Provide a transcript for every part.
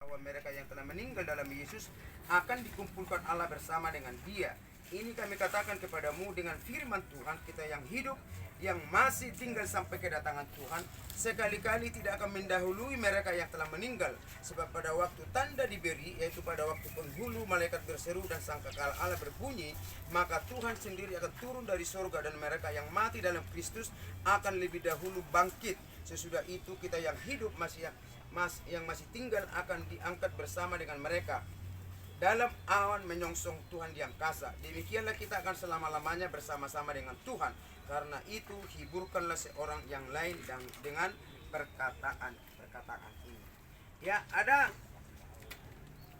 bahwa mereka yang telah meninggal dalam Yesus akan dikumpulkan Allah bersama dengan Dia. Ini kami katakan kepadamu dengan firman Tuhan kita yang hidup, yang masih tinggal sampai kedatangan Tuhan, sekali-kali tidak akan mendahului mereka yang telah meninggal. Sebab pada waktu tanda diberi, yaitu pada waktu penghulu malaikat berseru dan sangkakala Allah berbunyi, maka Tuhan sendiri akan turun dari surga, dan mereka yang mati dalam Kristus akan lebih dahulu bangkit. Sesudah itu kita yang hidup yang masih tinggal akan diangkat bersama dengan mereka dalam awan menyongsong Tuhan di angkasa. Demikianlah kita akan selama-lamanya bersama-sama dengan Tuhan. Karena itu hiburkanlah seorang yang lain dan dengan perkataan ini. Ya, ada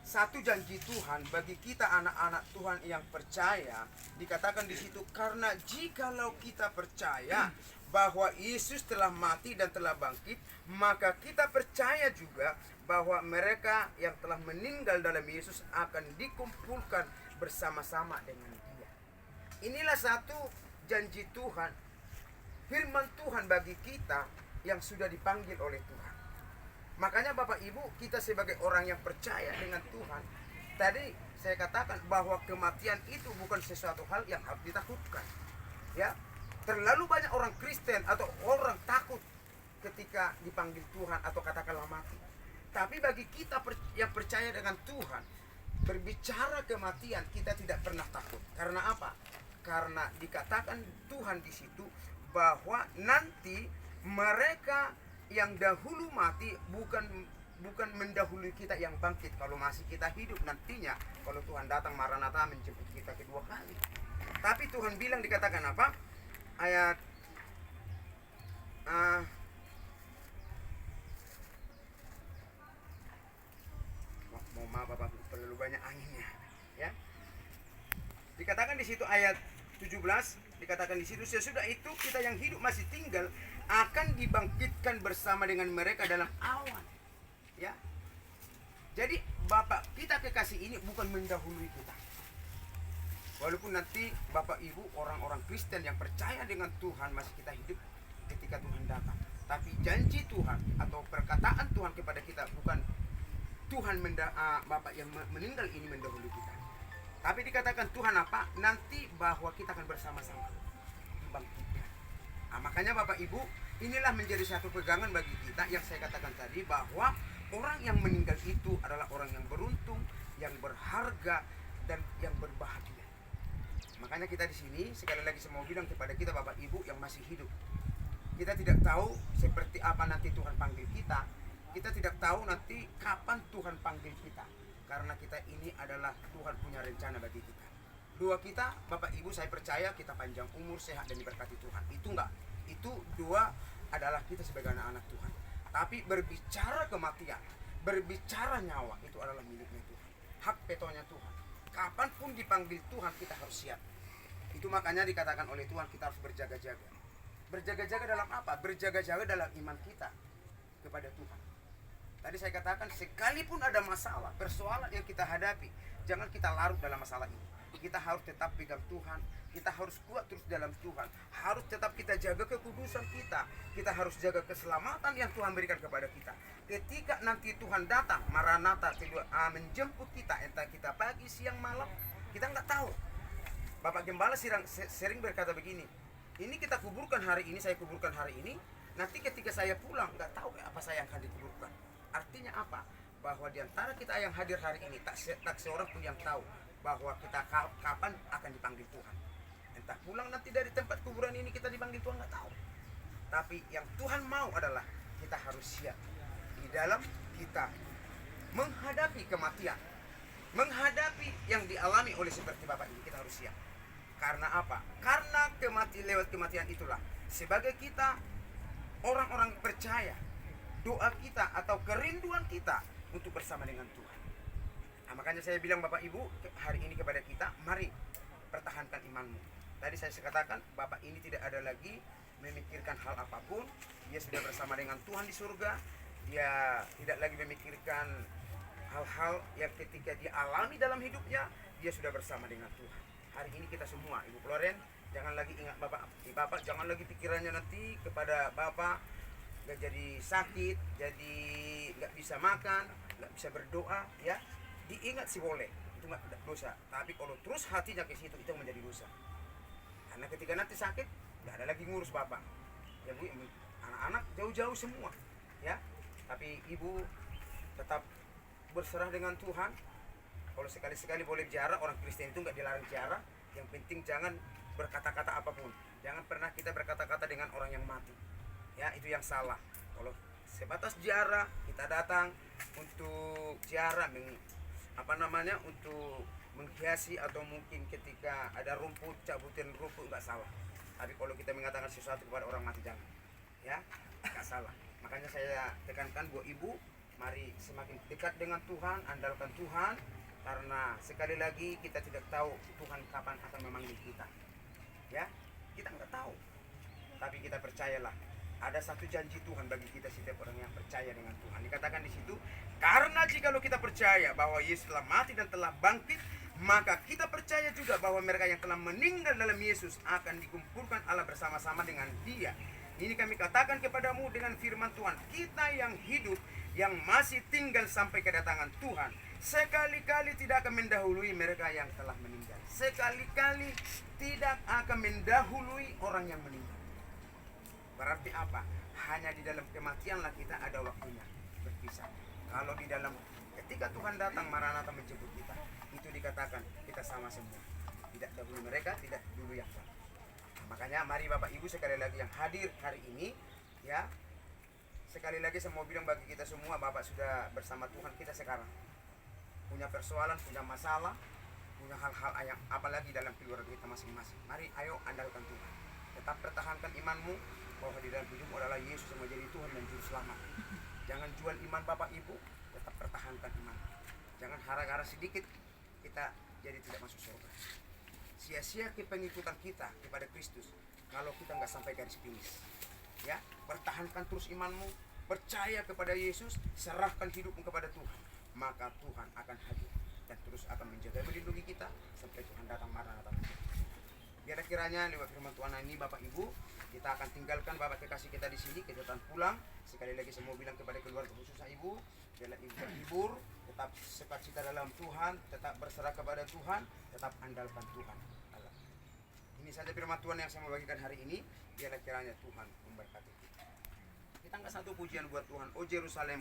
satu janji Tuhan bagi kita anak-anak Tuhan yang percaya. Dikatakan di situ, karena jikalau kita percaya bahwa Yesus telah mati dan telah bangkit, maka kita percaya juga bahwa mereka yang telah meninggal dalam Yesus akan dikumpulkan bersama-sama dengan Dia. Inilah satu janji Tuhan, firman Tuhan bagi kita yang sudah dipanggil oleh Tuhan. Makanya Bapak Ibu, kita sebagai orang yang percaya dengan Tuhan, tadi saya katakan bahwa kematian itu bukan sesuatu hal yang harus ditakutkan. Ya, terlalu banyak orang Kristen atau orang takut ketika dipanggil Tuhan atau katakanlah mati. Tapi bagi kita yang percaya dengan Tuhan, berbicara kematian kita tidak pernah takut. Karena apa? Karena dikatakan Tuhan di situ bahwa nanti mereka yang dahulu mati bukan mendahului kita yang bangkit kalau masih kita hidup nantinya, kalau Tuhan datang Maranatha menjemput kita kedua kali. Tapi Tuhan bilang, dikatakan apa? Ayat maaf Bapak, terlalu banyak anginnya, ya. Dikatakan di situ ayat 17, dikatakan di situ, sesudah itu kita yang hidup masih tinggal akan dibangkitkan bersama dengan mereka dalam awan. Ya. Jadi Bapak kita kekasih ini bukan mendahului kita. Walaupun nanti Bapak Ibu orang-orang Kristen yang percaya dengan Tuhan masih kita hidup ketika Tuhan datang. Tapi janji Tuhan atau perkataan Tuhan kepada kita bukan Tuhan Bapak yang meninggal ini mendahului kita. Tapi dikatakan Tuhan apa? Nanti bahwa kita akan bersama-sama dibangkitkan. Makanya Bapak Ibu, inilah menjadi satu pegangan bagi kita yang saya katakan tadi, bahwa orang yang meninggal itu adalah orang yang beruntung, yang berharga, dan yang berbahagia. Makanya kita di sini sekali lagi saya mau bilang kepada kita Bapak Ibu yang masih hidup, kita tidak tahu seperti apa nanti Tuhan panggil kita. Kita tidak tahu nanti kapan Tuhan panggil kita. Karena kita ini adalah Tuhan punya rencana bagi kita. Doa kita, Bapak Ibu, saya percaya kita panjang umur, sehat, dan diberkati Tuhan. Itu enggak. Itu doa adalah kita sebagai anak-anak Tuhan. Tapi berbicara kematian, berbicara nyawa, itu adalah miliknya Tuhan. Hak petonya Tuhan. Kapanpun dipanggil Tuhan, kita harus siap. Itu makanya dikatakan oleh Tuhan kita harus berjaga-jaga. Berjaga-jaga dalam apa? Berjaga-jaga dalam iman kita kepada Tuhan. Tadi saya katakan, sekalipun ada masalah, persoalan yang kita hadapi, jangan kita larut dalam masalah ini. Kita harus tetap pegang Tuhan, kita harus kuat terus dalam Tuhan, harus tetap kita jaga kekudusan kita harus jaga keselamatan yang Tuhan berikan kepada kita. Ketika nanti Tuhan datang, Maranatha, menjemput kita, entah kita pagi, siang, malam, kita nggak tahu. Bapak Gembala sering berkata begini, ini kita kuburkan hari ini, saya kuburkan hari ini, nanti ketika saya pulang, nggak tahu apa saya yang akan dikuburkan. Artinya apa? Bahwa di antara kita yang hadir hari ini tak seorang pun yang tahu bahwa kita kapan akan dipanggil Tuhan. Entah pulang nanti dari tempat kuburan ini kita dipanggil Tuhan, nggak tahu. Tapi yang Tuhan mau adalah kita harus siap di dalam kita menghadapi kematian, menghadapi yang dialami oleh seperti Bapak ini, kita harus siap. Karena apa? Karena lewat kematian itulah sebagai kita orang-orang percaya, doa kita atau kerinduan kita untuk bersama dengan Tuhan. Makanya saya bilang Bapak Ibu hari ini kepada kita, mari pertahankan imanmu. Tadi saya katakan Bapak ini tidak ada lagi memikirkan hal apapun. Dia sudah bersama dengan Tuhan di surga. Dia tidak lagi memikirkan hal-hal yang ketika dia alami dalam hidupnya. Dia sudah bersama dengan Tuhan. Hari ini kita semua, Ibu Floren, jangan lagi ingat Bapak jangan lagi pikirannya nanti kepada Bapak nggak jadi sakit, jadi nggak bisa makan, nggak bisa berdoa, ya diingat sih boleh, itu nggak dosa. Tapi kalau terus hatinya ke situ itu menjadi dosa. Karena ketika nanti sakit nggak ada lagi ngurus bapak, ya bu, anak-anak jauh-jauh semua, ya. Tapi ibu tetap berserah dengan Tuhan. Kalau sekali-sekali boleh ziarah, orang Kristen itu nggak dilarang ziarah. Yang penting jangan berkata-kata apapun. Jangan pernah kita berkata-kata dengan orang yang mati. Ya, itu yang salah. Kalau sebatas ziarah, kita datang untuk ziarah, untuk menghiasi atau mungkin ketika ada rumput, cabutin rumput, nggak salah. Tapi kalau kita mengatakan sesuatu kepada orang mati jangan, ya, nggak salah. Makanya saya tekankan buat ibu, mari semakin dekat dengan Tuhan, andalkan Tuhan, karena sekali lagi kita tidak tahu Tuhan kapan akan memanggil kita, ya, kita nggak tahu. Tapi kita percayalah, ada satu janji Tuhan bagi kita setiap orang yang percaya dengan Tuhan. Dikatakan di situ, karena jikalau kita percaya bahwa Yesus telah mati dan telah bangkit, maka kita percaya juga bahwa mereka yang telah meninggal dalam Yesus akan dikumpulkan Allah bersama-sama dengan Dia. Ini kami katakan kepadamu dengan firman Tuhan, kita yang hidup, yang masih tinggal sampai kedatangan Tuhan, sekali-kali tidak akan mendahului mereka yang telah meninggal. Sekali-kali tidak akan mendahului orang yang meninggal. Berarti apa? Hanya di dalam kematianlah kita ada waktunya berpisah. Kalau di dalam ketika Tuhan datang Maranatha menjemput kita, itu dikatakan kita sama semua. Tidak dahulu mereka, tidak dulu yang lain. Makanya mari Bapak Ibu sekali lagi yang hadir hari ini, ya, sekali lagi saya mau bilang bagi kita semua, Bapak sudah bersama Tuhan kita sekarang. Punya persoalan, punya masalah, punya hal-hal yang apalagi dalam keluarga kita masing-masing. Mari ayo andalkan Tuhan. Tetap pertahankan imanmu bahwa di dalam hidupmu adalah Yesus yang menjadi Tuhan dan Juru Selamat. Jangan jual iman Bapak Ibu, tetap pertahankan iman. Jangan hara-hara sedikit kita jadi tidak masuk surga. Sia-sia pengikutan kita kepada Kristus kalau kita nggak sampai garis finish. Ya, pertahankan terus imanmu, percaya kepada Yesus, serahkan hidupmu kepada Tuhan, maka Tuhan akan hadir dan terus akan menjaga melindungi kita sampai Tuhan datang Maranatha. Biar kiranya lewat firman Tuhan ini Bapak Ibu, kita akan tinggalkan Bapak kekasih kita di sini, kita akan pulang. Sekali lagi saya mau bilang kepada keluarga khususnya Ibu, biarlah Ibu terhibur, tetap sukacita dalam Tuhan, tetap berserah kepada Tuhan, tetap andalkan Tuhan. Ini saja firman Tuhan yang saya mau bagikan hari ini. Biarlah kiranya Tuhan memberkati kita. Kita nggak satu pujian buat Tuhan. Oh Yerusalem,